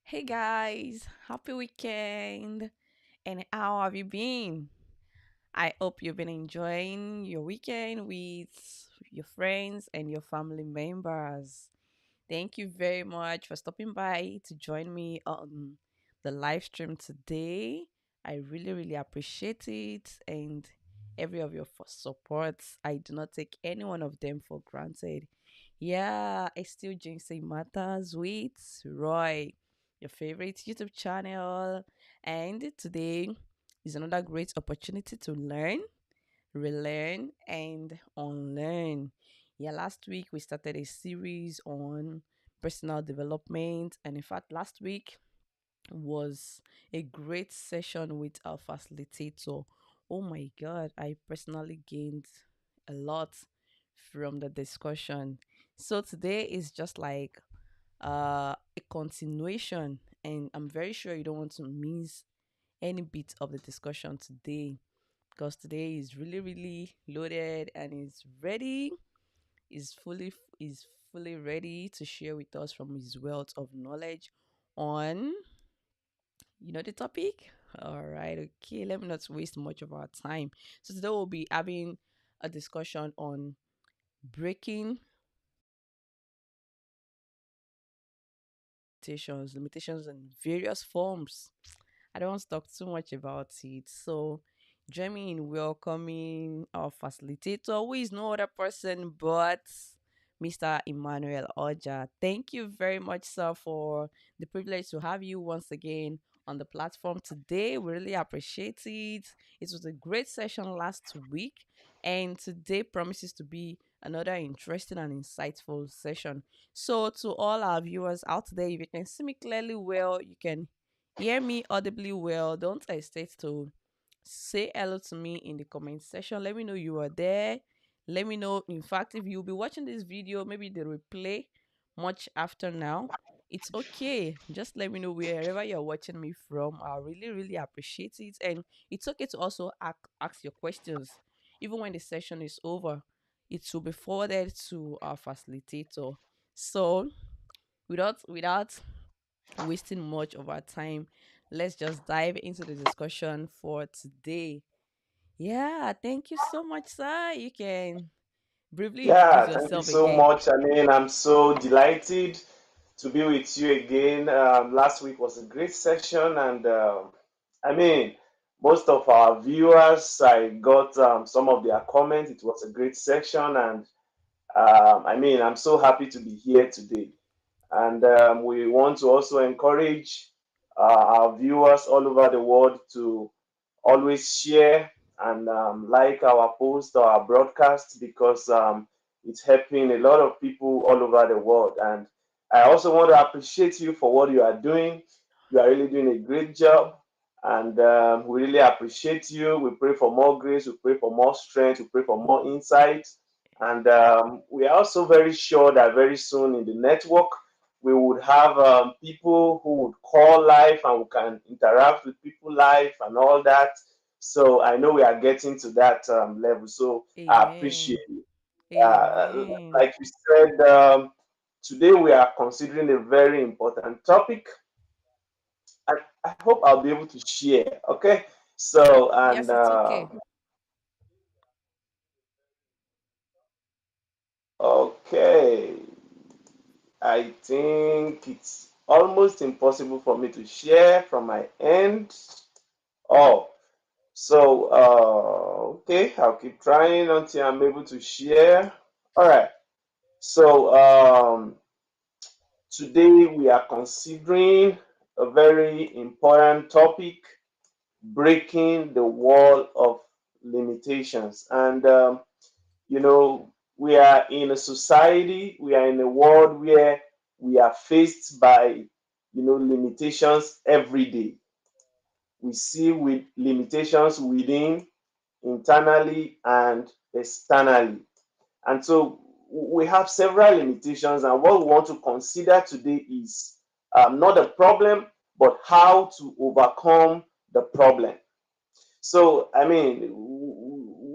Hey guys, happy weekend. And how have you been? I hope you've been enjoying your weekend with your friends and your family members. Thank you very much for stopping by to join me on the live stream today. I really appreciate it and every of your supports. I do not take any one of them for granted. Yeah, I still Ginseng Matters with Roy, your favorite YouTube channel. And today is another great opportunity to learn, relearn, and unlearn. Yeah, last week we started a series on personal development, and in fact, last week was a great session with our facilitator. Oh my god, I personally gained a lot from the discussion. So today is just like a continuation, and I'm very sure you don't want to miss any bit of the discussion today because today is really loaded and is fully ready to share with us from his wealth of knowledge on the topic. All right, okay, let me not waste much of our time. So today we'll be having a discussion on breaking limitations in various forms. I don't want to talk too much about it. So join me in welcoming our facilitator, who is no other person but Mr. Emmanuel Oja. Thank you very much, sir, for the privilege to have you once again on the platform today. We really appreciate it. It was a great session last week, and today promises to be another interesting and insightful session. So, to all our viewers out there, if you can see me clearly well, you can hear me audibly well, don't hesitate to say hello to me in the comment section. Let me know you are there. Let me know, in fact, if you'll be watching this video, maybe the replay much after now. It's okay. Just let me know wherever you're watching me from. I really appreciate it. And it's okay to also ask your questions. Even when the session is over, it will be forwarded to our facilitator. So, without wasting much of our time, let's just dive into the discussion for today. Yeah, thank you so much, sir. You can briefly introduce Yeah, thank you yourself so again. much. I'm so delighted to be with you again. Last week was a great session, and I mean, most of our viewers, I got some of their comments. It was a great session, and I'm so happy to be here today. And we want to also encourage our viewers all over the world to always share and like our post or our broadcast because it's helping a lot of people all over the world. And I also want to appreciate you for what you are doing. You are really doing a great job. And we really appreciate you. We pray for more grace. We pray for more strength. We pray for more insight. And we are also very sure that very soon in the network, we would have people who would call live and we can interact with people live and all that. So I know we are getting to that level. So I appreciate Amen. it. Amen. Like you said, today we are considering a very important topic. I hope I'll be able to share. Okay. So, and Yes, it's okay. okay, I think it's almost impossible for me to share from my end. Oh, so, okay, I'll keep trying until I'm able to share. All right. So, today we are considering a very important topic, breaking the wall of limitations. And, we are in a society, we are in a world where we are faced by, limitations every day. We see with limitations within, internally, and externally. And so we have several limitations, and what we want to consider today is not a problem, but how to overcome the problem. So,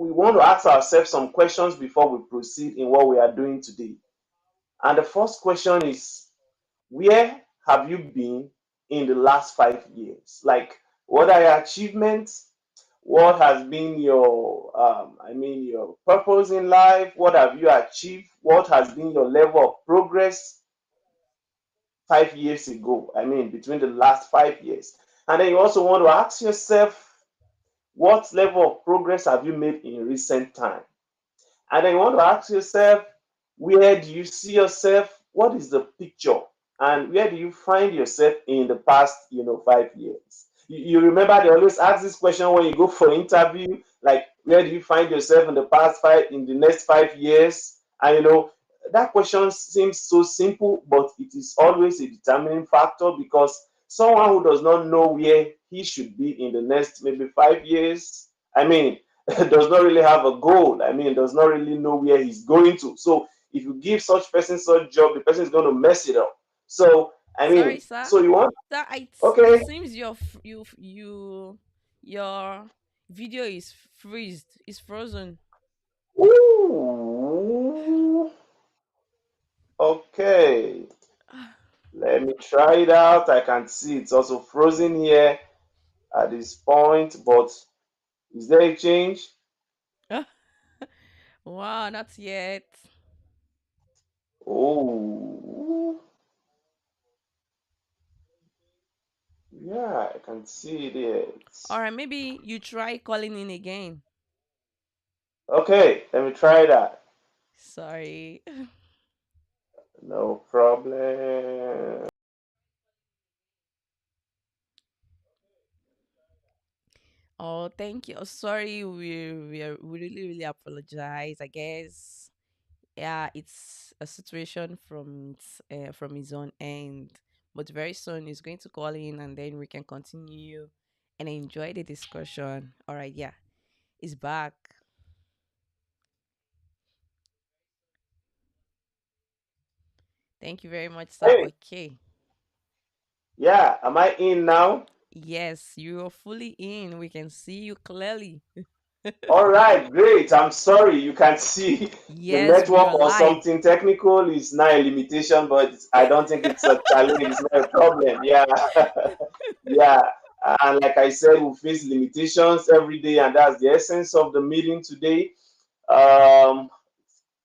we want to ask ourselves some questions before we proceed in what we are doing today. And the first question is, where have you been in the last 5 years? Like, what are your achievements? What has been your, your purpose in life? What have you achieved? What has been your level of progress 5 years ago? I mean, between the last 5 years. And then you also want to ask yourself, what level of progress have you made in recent time? And then you want to ask yourself, where do you see yourself? What is the picture? And where do you find yourself in the past, 5 years? You remember they always ask this question when you go for interview, like where do you find yourself in the past five, in the next 5 years? And that question seems so simple, but it is always a determining factor because someone who does not know where he should be in the next maybe 5 years, I mean, does not really have a goal. I mean, does not really know where he's going to. So if you give such person such job, the person is going to mess it up. So I Sorry, mean, sir. so you want Sir, it okay? seems your video is freezed. It's frozen. Ooh, okay. Let me try it out. I can see it's also frozen here at this point, but is there a change? Wow, not yet. Oh, yeah, I can see it here. All right, maybe you try calling in again. Okay, let me try that. Sorry. No problem. Oh, thank you. Oh, sorry, we really really apologize. I guess yeah, it's a situation from his own end, but very soon he's going to call in and then we can continue and enjoy the discussion. All right, yeah, he's back. Thank you very much, sir. Hey, Okay. yeah, am I in now? Yes, you are fully in. We can see you clearly. All right, great. I'm sorry you can see the Yes, we network are or live. something technical is not a limitation, but I don't think it's a challenge. It's not a problem. Yeah, yeah. And like I said, we face limitations every day, and that's the essence of the meeting today. Um,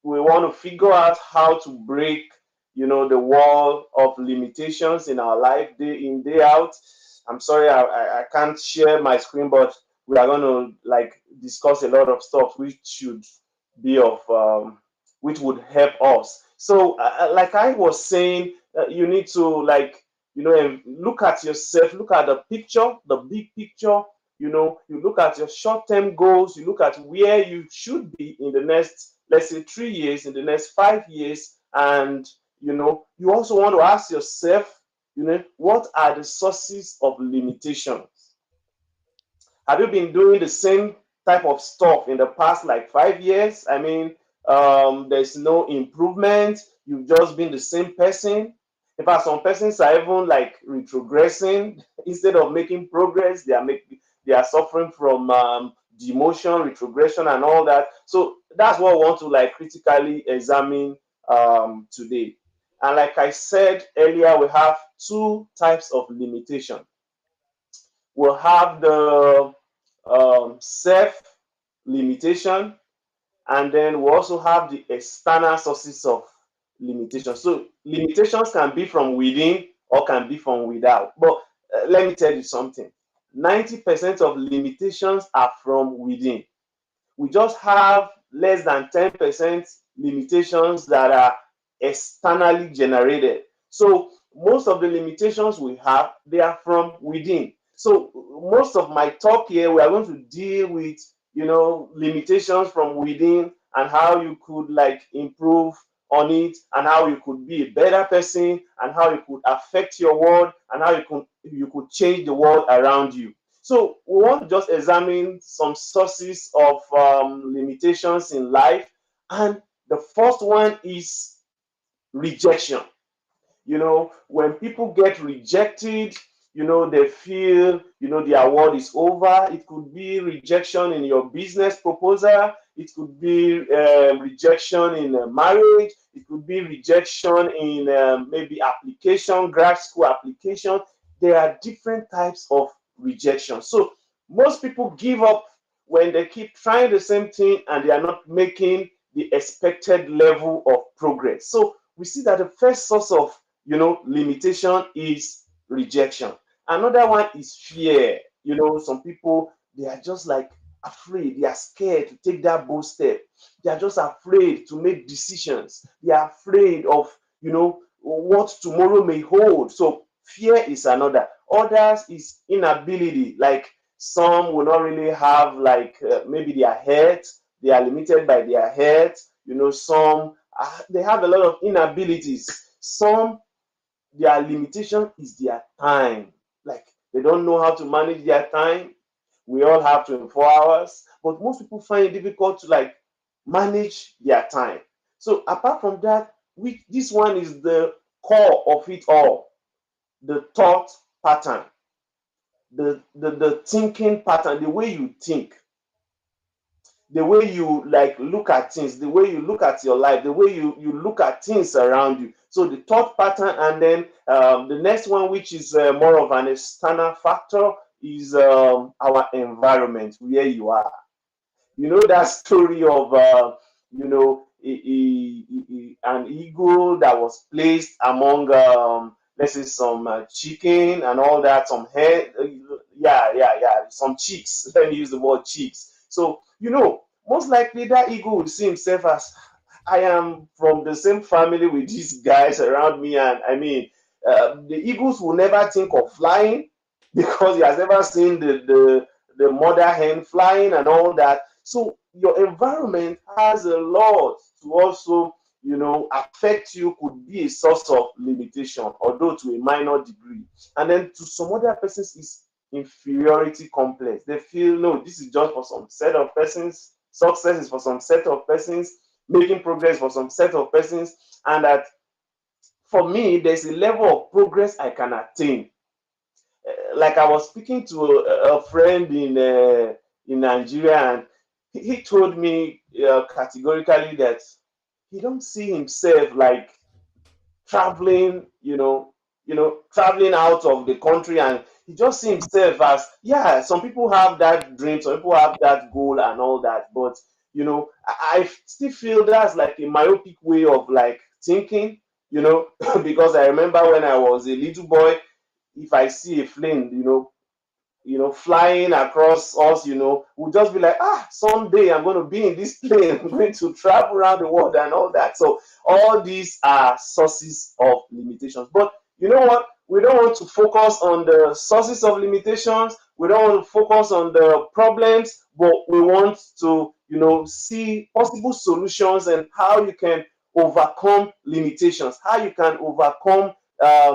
we want to figure out how to break the wall of limitations in our life day in day out. I'm sorry I can't share my screen, but we are going to like discuss a lot of stuff which should be of which would help us. So like I was saying, you need to like look at yourself, look at the picture, the big picture. You look at your short-term goals, you look at where you should be in the next, let's say, 3 years, in the next 5 years, and you also want to ask yourself, what are the sources of limitation? Have you been doing the same type of stuff in the past like 5 years? I mean, there's no improvement. You've just been the same person. In fact, some persons are even like retrogressing instead of making progress. They are suffering from demotion, retrogression, and all that. So that's what we want to like critically examine today. And like I said earlier, we have two types of limitation. We'll have the self limitation, and then we also have the external sources of limitation. So limitations can be from within or can be from without. But let me tell you something. 90% of limitations are from within. We just have less than 10% limitations that are externally generated. So most of the limitations we have, they are from within. So most of my talk here, we are going to deal with, limitations from within and how you could like improve on it and how you could be a better person and how you could affect your world and how you could change the world around you. So we want to just examine some sources of limitations in life. And the first one is rejection. When people get rejected, they feel, their world is over. It could be rejection in your business proposal. It could be rejection in marriage. It could be rejection in maybe application, grad school application. there are different types of rejection. So most people give up when they keep trying the same thing and they are not making the expected level of progress. So we see that the first source of limitation is rejection. Another one is fear. Some people, they are just like afraid, they are scared to take that bold step. They are just afraid to make decisions. They are afraid of what tomorrow may hold. So fear is another. Others is inability. Like some will not really have, like, maybe their heads, they are limited by their heads. Some they have a lot of inabilities. Some, their limitation is their time. Like they don't know how to manage their time. We all have 24 hours, but most people find it difficult to like manage their time. So apart from that, this one is the core of it all: the thought pattern, the thinking pattern, the way you think, the way you like look at things, the way you look at your life, the way you look at things around you. So the thought pattern, and then the next one, which is more of an external factor, is our environment, where you are. That story of an eagle that was placed among, let's say, some chicken and all that, some head, yeah, some chicks. Let me use the word chicks. So most likely that eagle would see himself as, I am from the same family with these guys around me, and I mean, the eagles will never think of flying because he has never seen the mother hen flying and all that. So your environment has a lot to also, affect you, could be a source of limitation, although to a minor degree. And then to some other persons is inferiority complex. They feel, no, this is just for some set of persons. Success is for some set of persons. Making progress for some set of persons. And that for me, there's a level of progress I can attain. Like I was speaking to a friend in Nigeria, and he told me categorically that he don't see himself like traveling, traveling out of the country, and he just see himself as, yeah, some people have that dream, some people have that goal and all that, but I still feel that's like a myopic way of like thinking, because I remember when I was a little boy, if I see a plane, flying across us, we'll just be like, someday I'm going to be in this plane, I'm going to travel around the world and all that. So all these are sources of limitations. But you know what? We don't want to focus on the sources of limitations. We don't want to focus on the problems, but we want to, see possible solutions and how you can overcome limitations, how you can overcome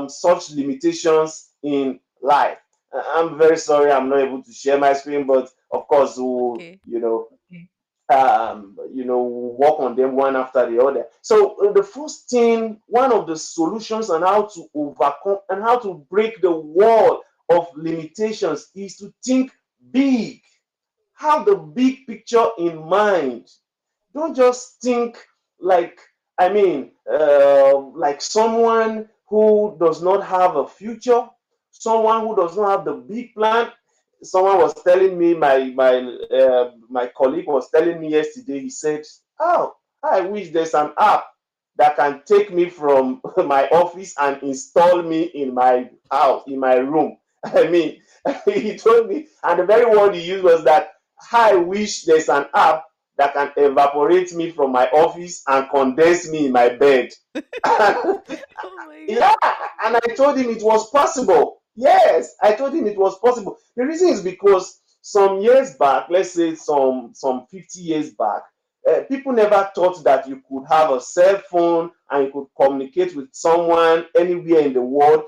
such limitations in life. I'm very sorry I'm not able to share my screen, but of course we'll, Okay. work on them one after the other. So the first thing, one of the solutions on how to overcome and how to break the wall of limitations is to think big. Have the big picture in mind. Don't just think like, I mean, like someone who does not have a future, someone who does not have the big plan. Someone was telling me, my colleague was telling me yesterday. He said, "Oh, I wish there's an app that can take me from my office and install me in my house, in my room." I mean, he told me, and the very word he used was that, I wish there's an app that can evaporate me from my office and condense me in my bed. Oh my Yeah, god. and I told him it was possible. Yes, I told him it was possible. The reason is because some years back, let's say some 50 years back, people never thought that you could have a cell phone and you could communicate with someone anywhere in the world.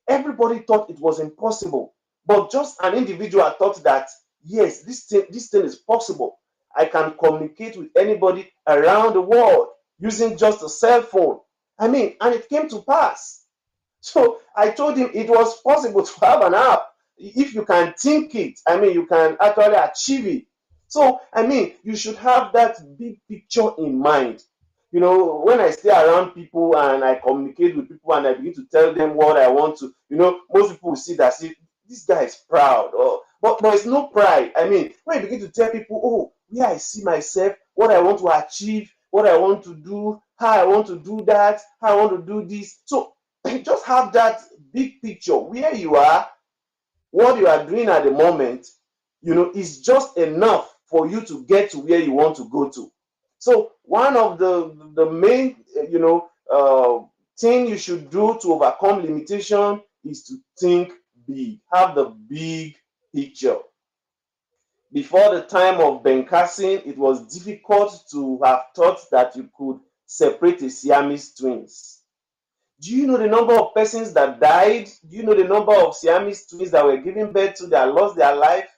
Everybody thought it was impossible, but just an individual thought that, yes, this thing is possible. I can communicate with anybody around the world using just a cell phone. I mean, and it came to pass. So I told him it was possible to have an app. If you can think it, I mean, you can actually achieve it. So, I mean, you should have that big picture in mind. When I stay around people and I communicate with people and I begin to tell them what I want to, most people will see that, see, this guy is proud. But it's no pride. I mean, when you begin to tell people, oh, where I see myself, what I want to achieve, what I want to do, how I want to do that, how I want to do this. So just have that big picture where you are, what you are doing at the moment, is just enough for you to get to where you want to go to. So one of the main, thing you should do to overcome limitation is to think big. Have the big picture. Before the time of Ben Carson, it was difficult to have thought that you could separate a Siamese twins. Do you know the number of persons that died? Do you know the number of Siamese twins that were given birth to that lost their life?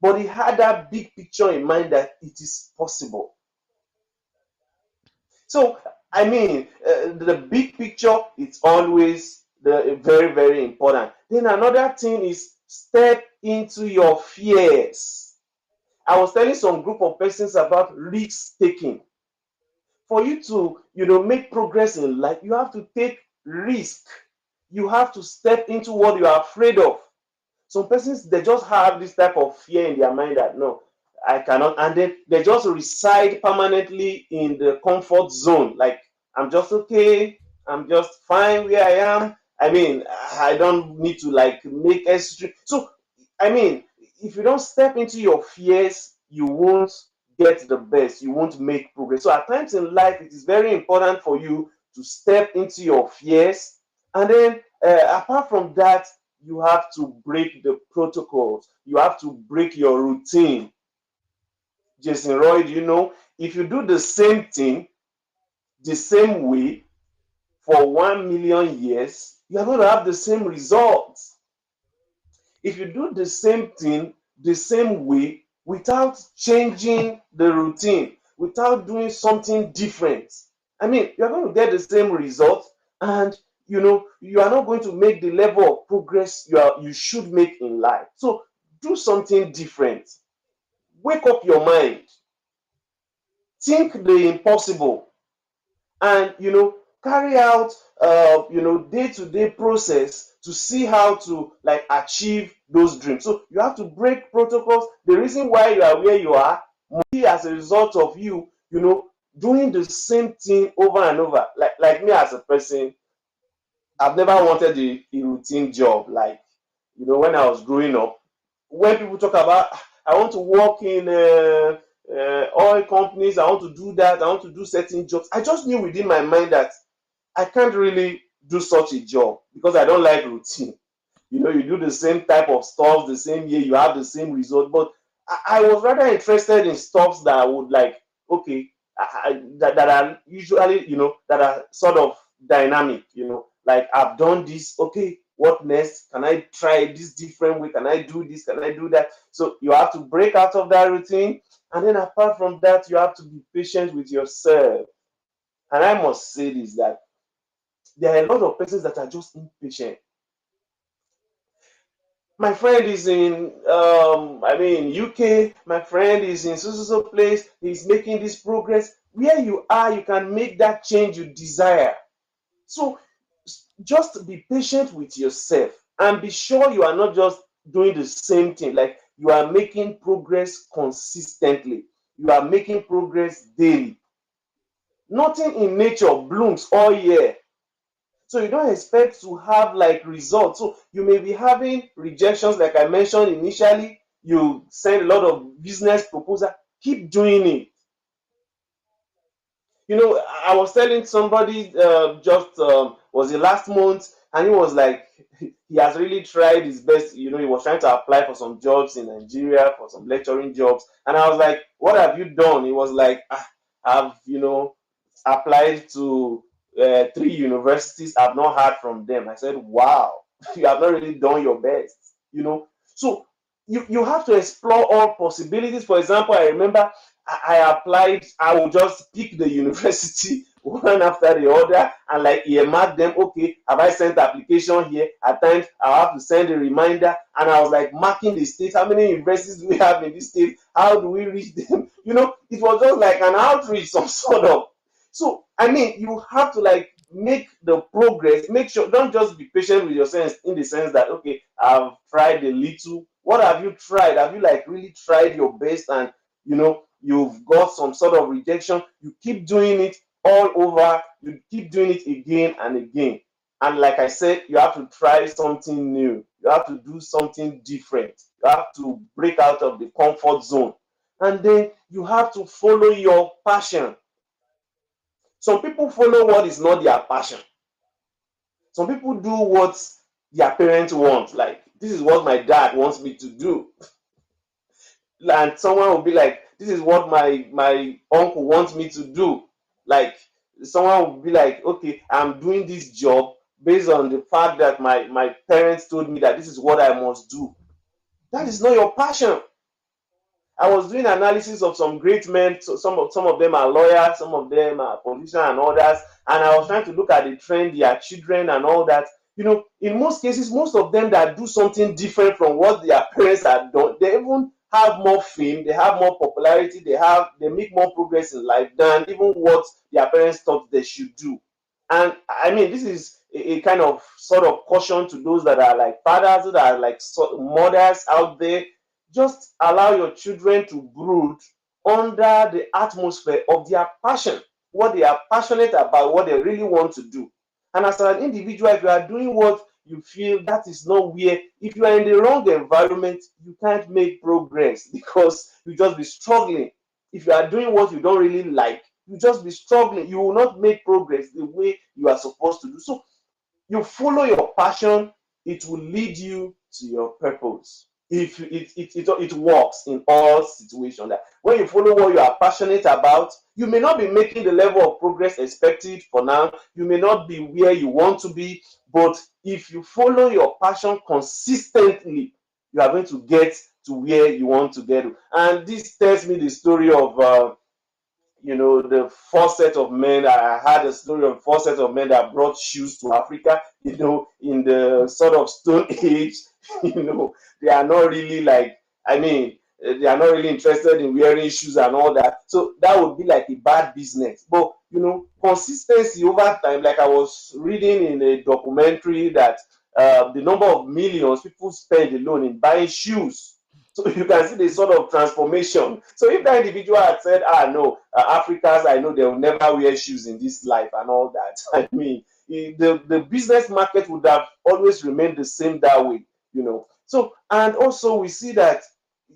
But he had that big picture in mind that it is possible. So, I mean, the big picture is always very, very important. Then another thing is step into your fears. I was telling some group of persons about risk taking. For you to, make progress in life, you have to take risk. You have to step into what you are afraid of. Some persons, they just have this type of fear in their mind that no, I cannot, and then they just reside permanently in the comfort zone. Like, I'm just okay, I'm just fine where I am. I mean, I don't need to like make extra. So, I mean, if you don't step into your fears, you won't get the best, you won't make progress. So, at times in life, it is very important for you to step into your fears, and then apart from that, you have to break the protocols. You have to break your routine. Jason Roy, if you do the same thing the same way for 1 million years, you are going to have the same results. If you do the same thing the same way without changing the routine, without doing something different, I mean, you're going to get the same result, and you are not going to make the level of progress you should make in life. So do something different. Wake up your mind. Think the impossible, and carry out day-to-day process to see how to like achieve those dreams. So you have to break protocols. The reason why you are where you are must be as a result of you doing the same thing over and over. Like me as a person, I've never wanted a routine job. Like, when I was growing up, when people talk about, I want to work in oil companies, I want to do that, I want to do certain jobs, I just knew within my mind that I can't really do such a job because I don't like routine. You do the same type of stuff the same year, you have the same result. But I was rather interested in stuffs that I would like, okay, that are usually, that are sort of dynamic, like I've done this, okay, what next? Can I try this different way? Can I do this? Can I do that? So you have to break out of that routine. And then apart from that, you have to be patient with yourself. And I must say this, that there are a lot of persons that are just impatient. My friend is in UK, my friend is in so place, he's making this progress. Where you are, you can make that change you desire. So just be patient with yourself and be sure you are not just doing the same thing. Like, you are making progress consistently, you are making progress daily. Nothing in nature blooms all year. So you don't expect to have like results. So you may be having rejections, like I mentioned initially. You send a lot of business proposal. Keep doing it. I was telling somebody just was the last month, and he was like, he has really tried his best. He was trying to apply for some jobs in Nigeria, for some lecturing jobs, and I was like, "What have you done?" He was like, "I've applied to 3 universities. I've not heard from them." I said, "Wow, you have not really done your best." So you have to explore all possibilities. For example, I remember I applied, I would just pick the university one after the other and like earmark them. Okay, have I sent the application here? At times I have to send a reminder, and I was like marking the states. How many universities do we have in this state? How do we reach them? It was just like an outreach, some sort of. So I mean, you have to like make the progress. Make sure, don't just be patient with yourself in the sense that okay, I've tried a little. What have you tried? Have you like really tried your best and you've got some sort of rejection? You keep doing it all over. You keep doing it again and again. And like I said, you have to try something new. You have to do something different. You have to break out of the comfort zone. And then you have to follow your passion. Some people follow what is not their passion. Some people do what their parents want. Like, this is what my dad wants me to do. And someone will be like, this is what my uncle wants me to do. Like, someone will be like, okay, I'm doing this job based on the fact that my parents told me that this is what I must do. That is not your passion. I was doing analysis of some great men. So some of them are lawyers, some of them are politicians and others. And I was trying to look at the trend, their children and all that. In most cases, most of them that do something different from what their parents have done, they even have more fame, they have more popularity, they make more progress in life than even what their parents thought they should do. And I mean, this is a kind of sort of caution to those that are like fathers, that are like mothers out there. Just allow your children to brood under the atmosphere of their passion, what they are passionate about, what they really want to do. And as an individual, if you are doing what you feel that is not where, if you are in the wrong environment, you can't make progress because you just be struggling. If you are doing what you don't really like, you just be struggling. You will not make progress the way you are supposed to do. So you follow your passion, it will lead you to your purpose. If it works in all situations. That when you follow what you are passionate about, you may not be making the level of progress expected for now. You may not be where you want to be, but if you follow your passion consistently, you are going to get to where you want to get to. And this tells me the story of the first set of men. I had a story of four set of men that brought shoes to Africa, in the sort of stone age. They are not really like, I mean, they are not really interested in wearing shoes and all that. So that would be like a bad business. But consistency over time, like I was reading in a documentary that the number of millions people spend alone in buying shoes. So you can see the sort of transformation. So if that individual had said, no, Africans, I know they will never wear shoes in this life and all that. I mean, the business market would have always remained the same that way. So, and also we see that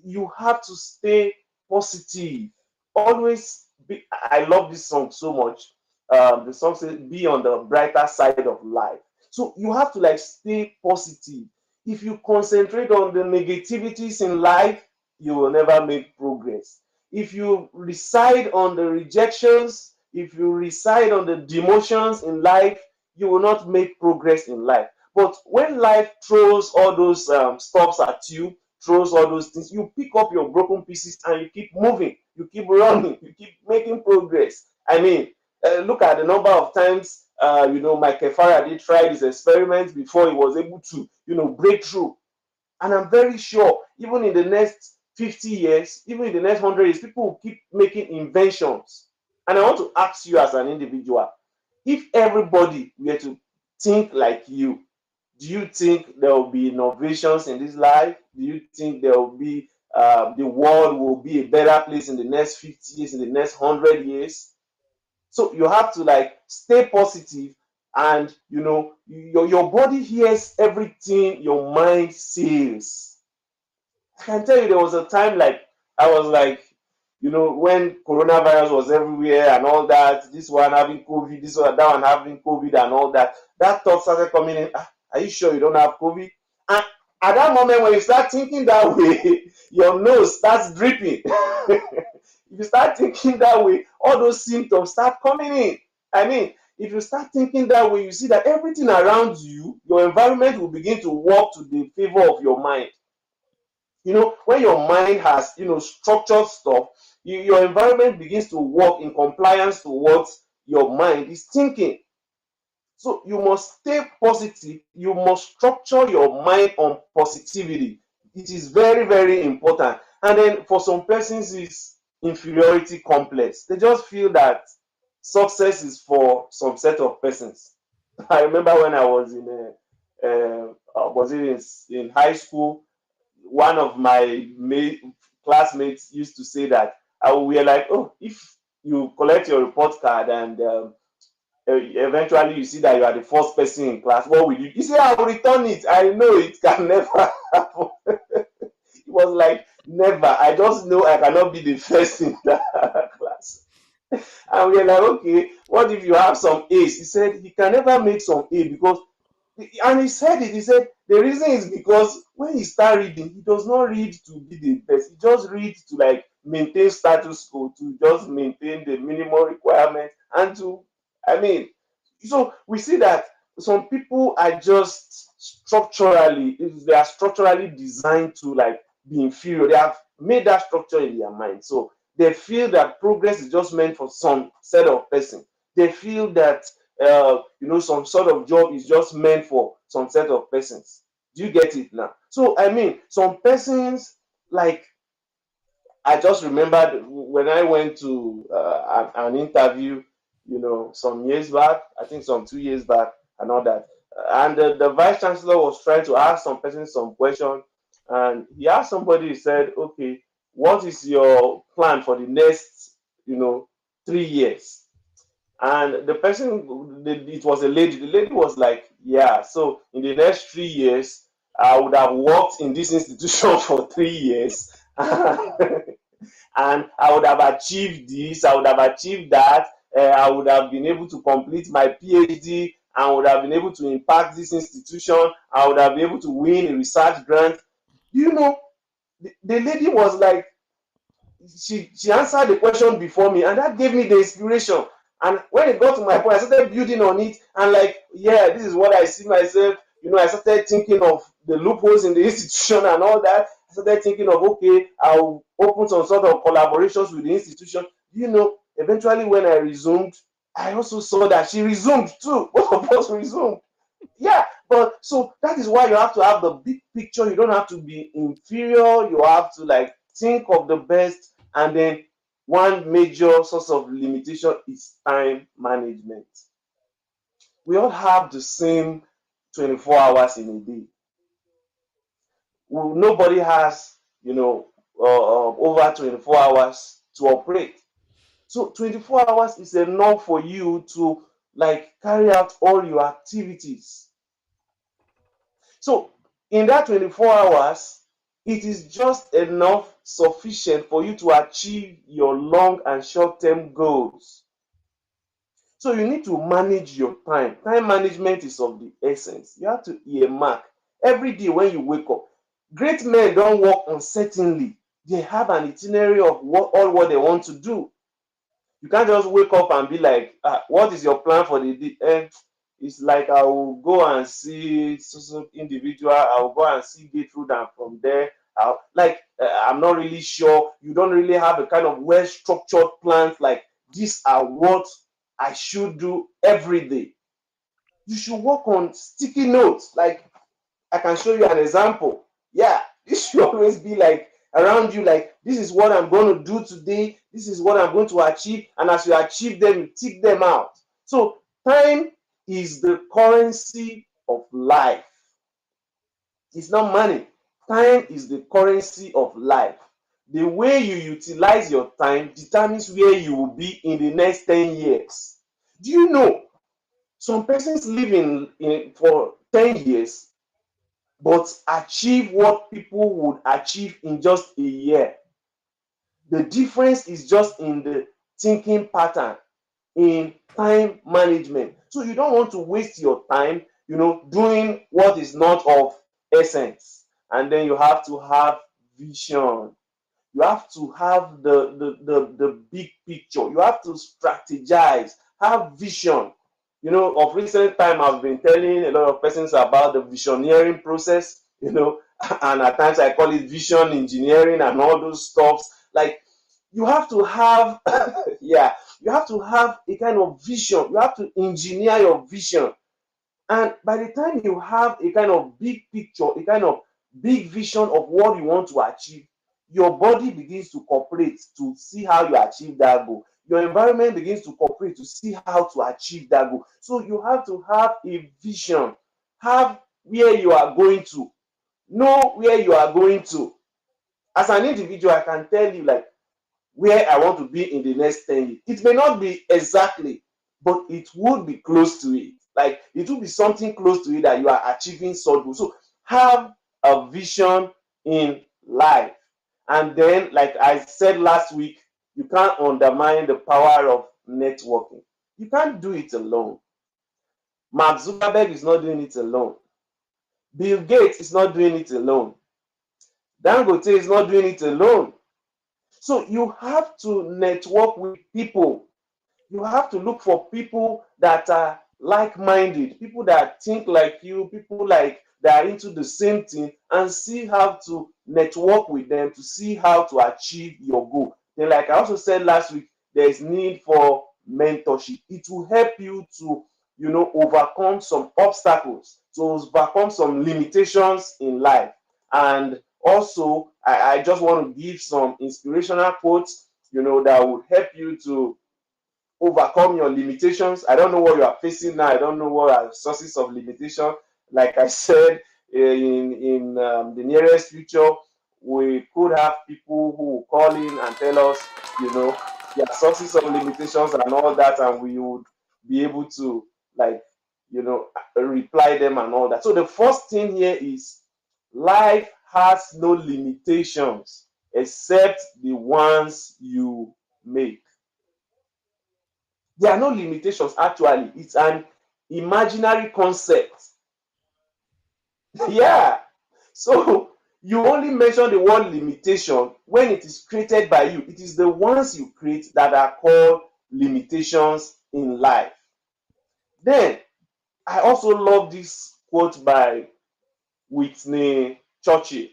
you have to stay positive. Always be, I love this song so much. The song says, be on the brighter side of life. So you have to like stay positive. If you concentrate on the negativities in life, you will never make progress. If you reside on the rejections, if you reside on the demotions in life, you will not make progress in life. But when life throws all those stops at you, throws all those things, you pick up your broken pieces and you keep moving, you keep running, you keep making progress. I mean, look at the number of times Michael Faraday tried his experiments before he was able to break through. And I'm very sure even in the next 50 years, even in the next 100 years, people will keep making inventions. And I want to ask you as an individual, if everybody were to think like you, do you think there will be innovations in this life? Do you think there will be the world will be a better place in the next 50 years, in the next 100 years? So you have to like stay positive, and your body hears everything your mind says. I can tell you there was a time like I was like, when coronavirus was everywhere and all that, this one having COVID, this one, that one having COVID and all that, that thought started coming in. Are you sure you don't have COVID? And at that moment when you start thinking that way, your nose starts dripping. If you start thinking that way, all those symptoms start coming in. I mean, if you start thinking that way, you see that everything around you, your environment will begin to work to the favor of your mind. When your mind has structured stuff, your environment begins to work in compliance to what your mind is thinking. So you must stay positive. You must structure your mind on positivity. It is very, very important. And then for some persons, it's inferiority complex. They just feel that success is for some set of persons. I remember when I was in was it in high school, one of my classmates used to say that we were like, oh, if you collect your report card and eventually you see that you are the first person in class, what will you? You say, I will return it. I know it can never happen. It was like, never. I just know I cannot be the first in that class. And we are like, okay, what if you have some A's? He said he can never make some A because, and he said it, he said the reason is because when he start reading, he does not read to be the best. He just reads to like maintain status quo, to just maintain the minimum requirement and to, I mean, so we see that some people are just structurally, they are structurally designed to like be inferior. They have made that structure in their mind. So they feel that progress is just meant for some set of person. They feel that some sort of job is just meant for some set of persons. Do you get it now? So I mean, some persons like I just remembered when I went to an interview, some years back, I think some 2 years back, and all that. And the vice chancellor was trying to ask some person some question, and he asked somebody, he said, okay, what is your plan for the next, 3 years? And the person, it was a lady. The lady was like, yeah, so in the next 3 years, I would have worked in this institution for 3 years. And I would have achieved this, I would have achieved that, I would have been able to complete my PhD, I would have been able to impact this institution, I would have been able to win a research grant. You know, the lady was like, she answered the question before me, and that gave me the inspiration. And when it got to my point, I started building on it, and like, yeah, this is what I see myself. I started thinking of the loopholes in the institution and all that. I started thinking of, okay, I'll open some sort of collaborations with the institution. Eventually when I resumed, I also saw that she resumed too. Both of us resumed. Yeah, but so that is why you have to have the big picture. You don't have to be inferior. You have to like think of the best. And then one major source of limitation is time management. We all have the same 24 hours in a day. Nobody has, over 24 hours to operate. So 24 hours is enough for you to like carry out all your activities. So in that 24 hours, it is just enough sufficient for you to achieve your long and short term goals. So you need to manage your time. Time management is of the essence. You have to earmark every day when you wake up. Great men don't work uncertainly. They have an itinerary of all what they want to do. You can't just wake up and be like, what is your plan for the day? It's like I will go and see so individual. I will go and see Gertrude, and from there, I'm not really sure. You don't really have a kind of well structured plans. Like these are what I should do every day. You should work on sticky notes. Like I can show you an example. Yeah, this should always be like around you, like this is what I'm going to do today, this is what I'm going to achieve, and as you achieve them, you tick them out. So time is the currency of life. It's not money. Time is the currency of life. The way you utilize your time determines where you will be in the next 10 years. Do you know some persons live for 10 years but achieve what people would achieve in just a year? The difference is just in the thinking pattern, in time management. So you don't want to waste your time, doing what is not of essence. And then you have to have vision. You have to have the big picture. You have to strategize, have vision. Of recent time, I've been telling a lot of persons about the visioneering process, and at times I call it vision engineering and all those stuffs. Like, you have to have, yeah, you have to have a kind of vision. You have to engineer your vision. And by the time you have a kind of big picture, a kind of big vision of what you want to achieve, your body begins to cooperate to see how you achieve that goal. your environment begins to cooperate to see how to achieve that goal. So you have to have a vision, have where you are going to, know where you are going to. As an individual, I can tell you like where I want to be in the next 10 years. It may not be exactly, but it would be close to it. Like it will be something close to it that you are achieving such goals. So have a vision in life. And then, like I said last week, you can't undermine the power of networking. You can't do it alone. Mark Zuckerberg is not doing it alone. Bill Gates is not doing it alone. Dangote is not doing it alone. So you have to network with people. You have to look for people that are like-minded, people that think like you, people like that are into the same thing, and see how to network with them to see how to achieve your goal. Then, like I also said last week, there is need for mentorship. It will help you to, overcome some obstacles, to overcome some limitations in life. And also, I just want to give some inspirational quotes, that would help you to overcome your limitations. I don't know what you are facing now. I don't know what are sources of limitation. Like I said, in the nearest future, we could have people who will call in and tell us, their sources of limitations and all that, and we would be able to like, reply them and all that. So the first thing here is life has no limitations except the ones you make. There are no limitations actually. It's an imaginary concept. Yeah. So you only mention the word limitation when it is created by you. It is the ones you create that are called limitations in life. Then I also love this quote by Whitney Churchill.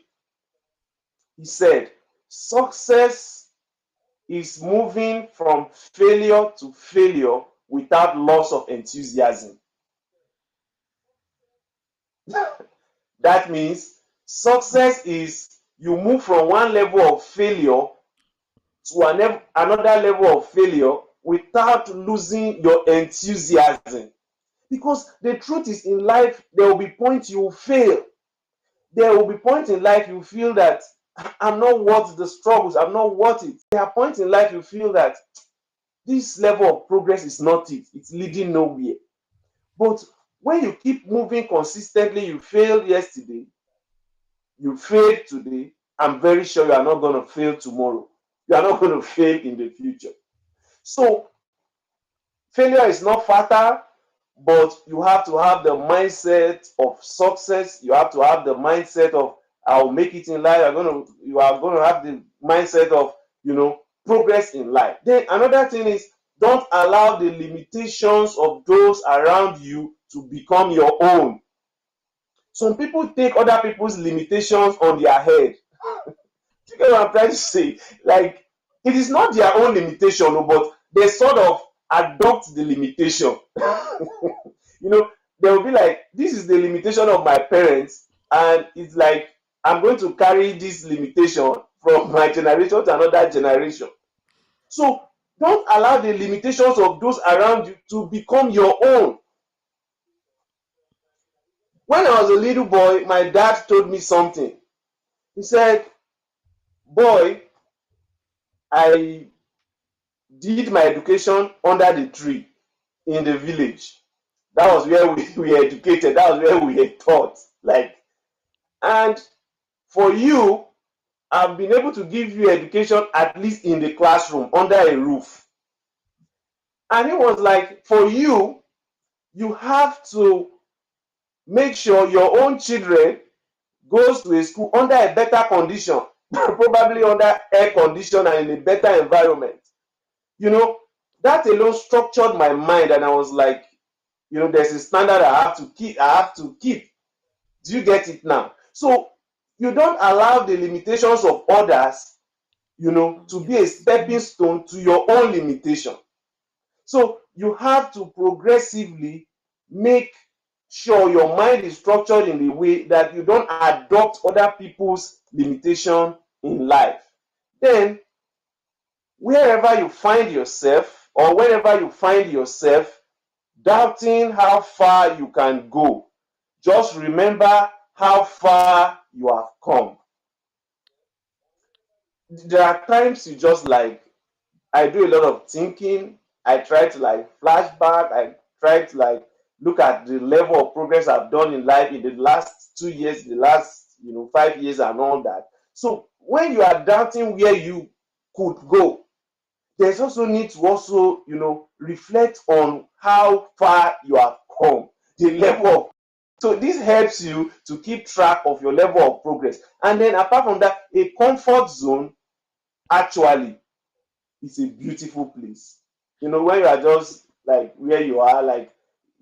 He said, success is moving from failure to failure without loss of enthusiasm. That means success is you move from one level of failure to another level of failure without losing your enthusiasm. Because the truth is, in life, there will be points you will fail. There will be points in life you feel that I'm not worth the struggles, I'm not worth it. There are points in life you feel that this level of progress is not it, it's leading nowhere. But when you keep moving consistently, you failed yesterday, you failed today, I'm very sure you are not going to fail tomorrow. You are not going to fail in the future. So failure is not fatal, but you have to have the mindset of success. You have to have the mindset of I'll make it in life. You are going to have the mindset of progress in life. Then another thing is, don't allow the limitations of those around you to become your own. Some people take other people's limitations on their head. You get what I'm trying to say? Like, it is not their own limitation, but they sort of adopt the limitation. They will be like, this is the limitation of my parents, and it's like, I'm going to carry this limitation from my generation to another generation. So don't allow the limitations of those around you to become your own. When I was a little boy, my dad told me something. He said, boy, I did my education under the tree in the village. That was where we were educated. That was where we were taught. Like, and for you, I've been able to give you education at least in the classroom under a roof. And it was like, for you, you have to make sure your own children goes to a school under a better condition, probably under air condition and in a better environment. That alone structured my mind, and I was like, there's a standard I have to keep. Do you get it now? So you don't allow the limitations of others, to be a Yes. stepping stone to your own limitation. So you have to progressively make sure your mind is structured in the way that you don't adopt other people's limitation in life. Then wherever you find yourself, or whenever you find yourself doubting how far you can go, just remember how far you have come. There are times you just like, I do a lot of thinking. I try to like flashback. I try to like look at the level of progress I've done in life in the last 2 years, the last 5 years, and all that. So when you are doubting where you could go, there's also need to also reflect on how far you have come, the level of. So this helps you to keep track of your level of progress. And then apart from that, a comfort zone actually it's a beautiful place. When you are just like where you are, like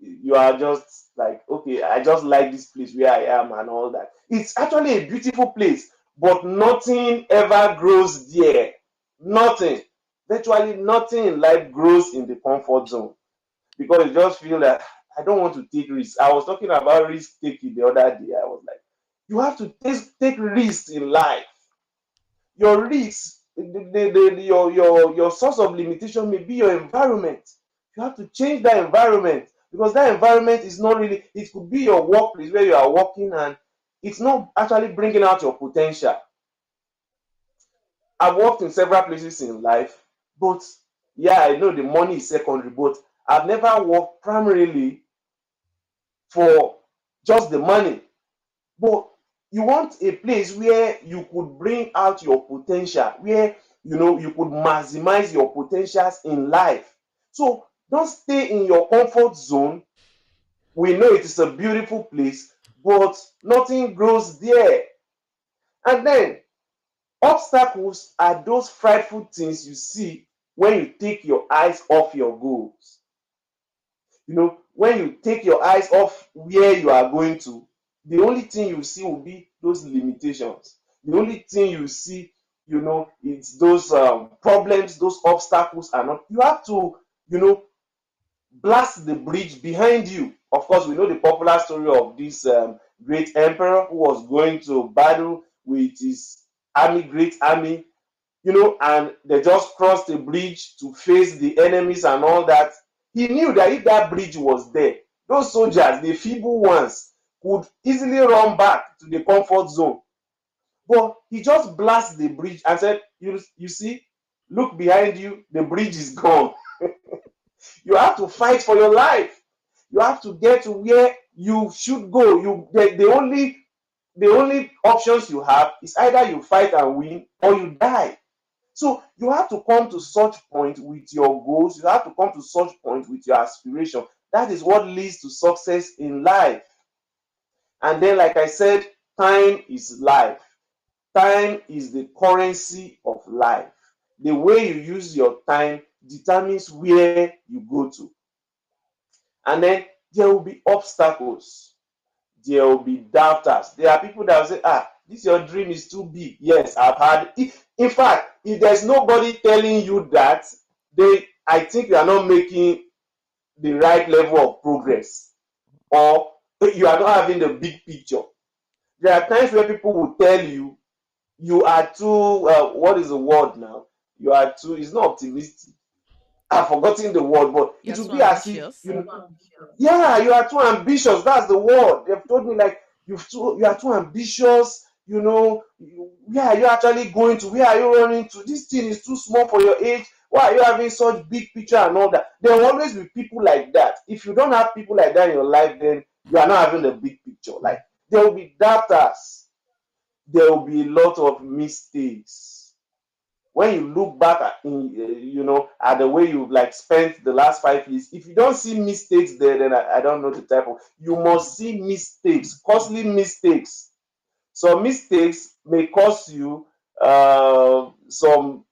you are just like, okay, I just like this place where I am and all that. It's actually a beautiful place, but nothing ever grows there. Nothing. Virtually nothing in life grows in the comfort zone because you just feel that I don't want to take risks. I was talking about risk taking the other day. I was like, you have to take risks in life. Your risks, your source of limitation may be your environment. You have to change that environment because that environment is not really, it could be your workplace where you are working and it's not actually bringing out your potential. I've worked in several places in life, but yeah, I know the money is secondary, but I've never worked primarily for just the money. But you want a place where you could bring out your potential, where you could maximize your potentials in life. So don't stay in your comfort zone. We know it is a beautiful place, but nothing grows there. And then obstacles are those frightful things you see when you take your eyes off your goals. When you take your eyes off where you are going to, the only thing you see will be those limitations. The only thing you see, it's those problems, those obstacles are not. You have to, you know, blast the bridge behind you. Of course, we know the popular story of this great emperor who was going to battle with his army, great army, and they just crossed the bridge to face the enemies and all that. He knew that if that bridge was there, those soldiers, the feeble ones, could easily run back to the comfort zone. But he just blasted the bridge and said, you see, look behind you, the bridge is gone. You have to fight for your life. You have to get to where you should go. The only options you have is either you fight and win or you die. So you have to come to such point with your goals. You have to come to such point with your aspiration. That is what leads to success in life. And then, like I said, time is life. Time is the currency of life. The way you use your time determines where you go to. And then there will be obstacles. There will be doubters. There are people that will say, this your dream is too big. Yes, I've had it. In fact, if there's nobody telling you that, I think you are not making the right level of progress, or you are not having the big picture. There are times where people will tell you you are too, what is the word now? You are too, it's not optimistic. I've forgotten the word, but You're it will so be as if ambitious. yeah, you are too ambitious. That's the word. They've told me like you are too ambitious. Where are you actually going to? Where are you running to? This thing is too small for your age. Why are you having such big picture and all that? There will always be people like that. If you don't have people like that in your life, then you are not having the big picture. Like there will be doubters. There will be a lot of mistakes when you look back at the way you've like spent the last 5 years. If you don't see mistakes there, then I don't know the type of. You must see mistakes, costly mistakes. Some mistakes may cost you some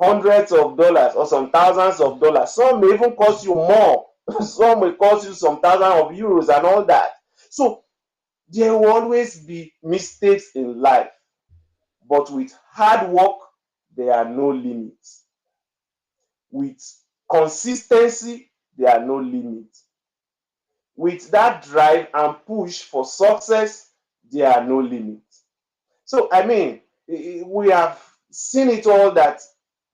hundreds of dollars or some thousands of dollars. Some may even cost you more. Some may cost you some thousands of euros and all that. So there will always be mistakes in life, but with hard work there are no limits. With consistency, there are no limits. With that drive and push for success, there are no limits. So, I mean, we have seen it all that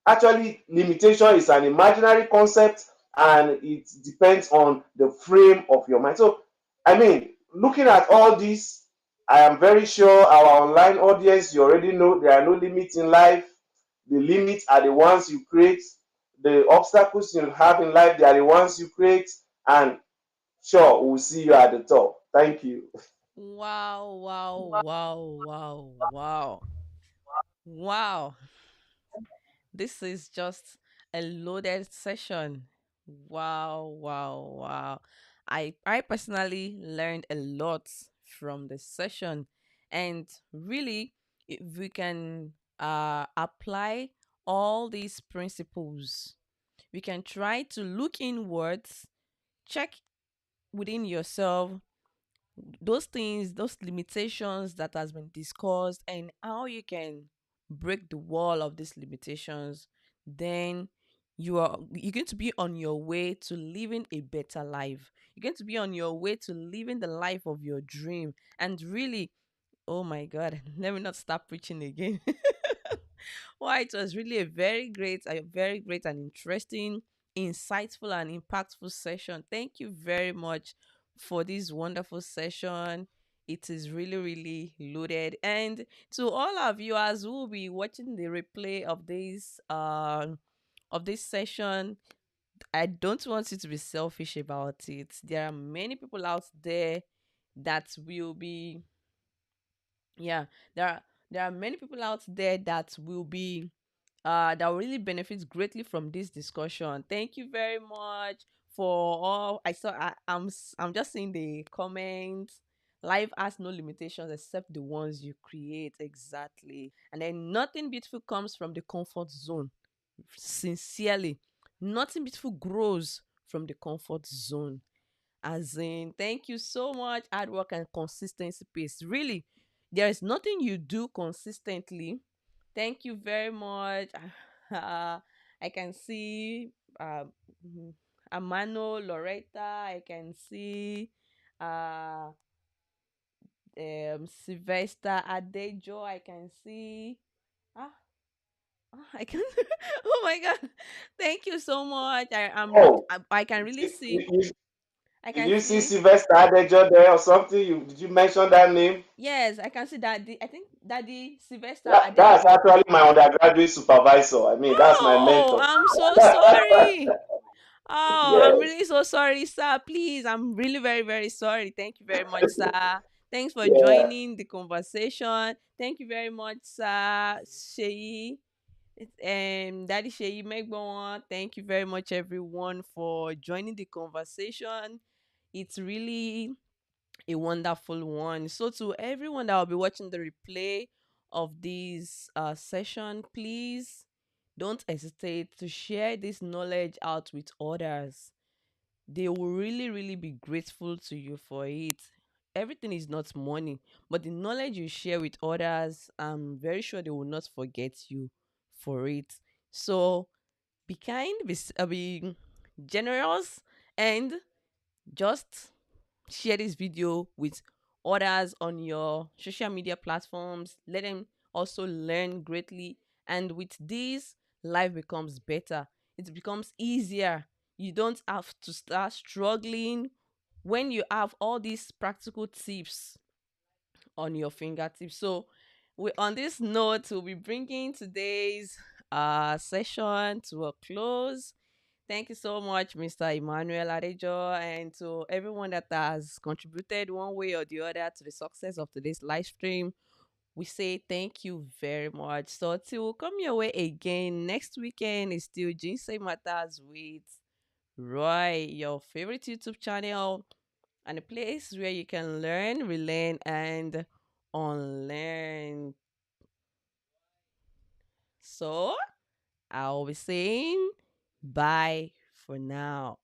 Actually, limitation is an imaginary concept and it depends on the frame of your mind. So, I mean, looking at all this, I am very sure our online audience, you already know there are no limits in life. The limits are the ones you create. The obstacles you have in life, they are the ones you create. And sure, we'll see you at the top. Thank you. Wow, wow, wow, wow, wow. Wow. This is just a loaded session. Wow, wow, wow. I personally learned a lot from the session, and really if we can apply all these principles, we can try to look inwards, check within yourself those things, those limitations that has been discussed, and how you can break the wall of these limitations. Then you're going to be on your way to living a better life. You're going to be on your way to living the life of your dream. And really, oh my God, let me not stop preaching again. Why, it was really a very great and interesting, insightful and impactful session. Thank you very much for this wonderful session. It is really, really loaded. And to all our viewers who will be watching the replay of this session, I don't want you to be selfish about it. There are many people out there that will be, yeah, there are many people out there that will really benefit greatly from this discussion. Thank you very much for all. I'm just seeing the comments. Life has no limitations except the ones you create. Exactly. And then nothing beautiful comes from the comfort zone. Sincerely, nothing beautiful grows from the comfort zone. As in, thank you so much. Hard work and consistency pays. Really, there is nothing you do consistently. Thank you very much. I can see mm, Amano, Loretta. I can see uh, Sylvester Adejo. I can see. Ah, I can. Oh my God! Thank you so much. Oh, I can really see. I did can you see see. Sylvester Adejo there or something? Did you mention that name? Yes, I can see that. I think Daddy Sylvester That's Adejo. actually my undergraduate supervisor. I mean, that's my Oh, mentor. I'm so sorry. Oh, I'm Yes, really so sorry, sir. Please, I'm really very, very sorry. Thank you very much, sir. Thanks for yeah. joining the conversation. Thank you very much, sir. Sheyi, Daddy Sheyi Megbon. Thank you very much, everyone, for joining the conversation. It's really a wonderful one. So, to everyone that will be watching the replay of this session, please don't hesitate to share this knowledge out with others. They will really, really be grateful to you for it. Everything is not money, but the knowledge you share with others, I'm very sure they will not forget you for it. So be kind, be generous, and just share this video with others on your social media platforms. Let them also learn greatly. And with this, life becomes better. It becomes easier. You don't have to start struggling when you have all these practical tips on your fingertips. So, on this note, we'll be bringing today's session to a close. Thank you so much, Mr. Emmanuel Adejo, and to everyone that has contributed one way or the other to the success of today's live stream. We say thank you very much. So, till we come your way again next weekend is still Ginseng Matters with Roy, your favorite YouTube channel, and a place where you can learn, relearn, and unlearn. So, I'll be saying bye for now.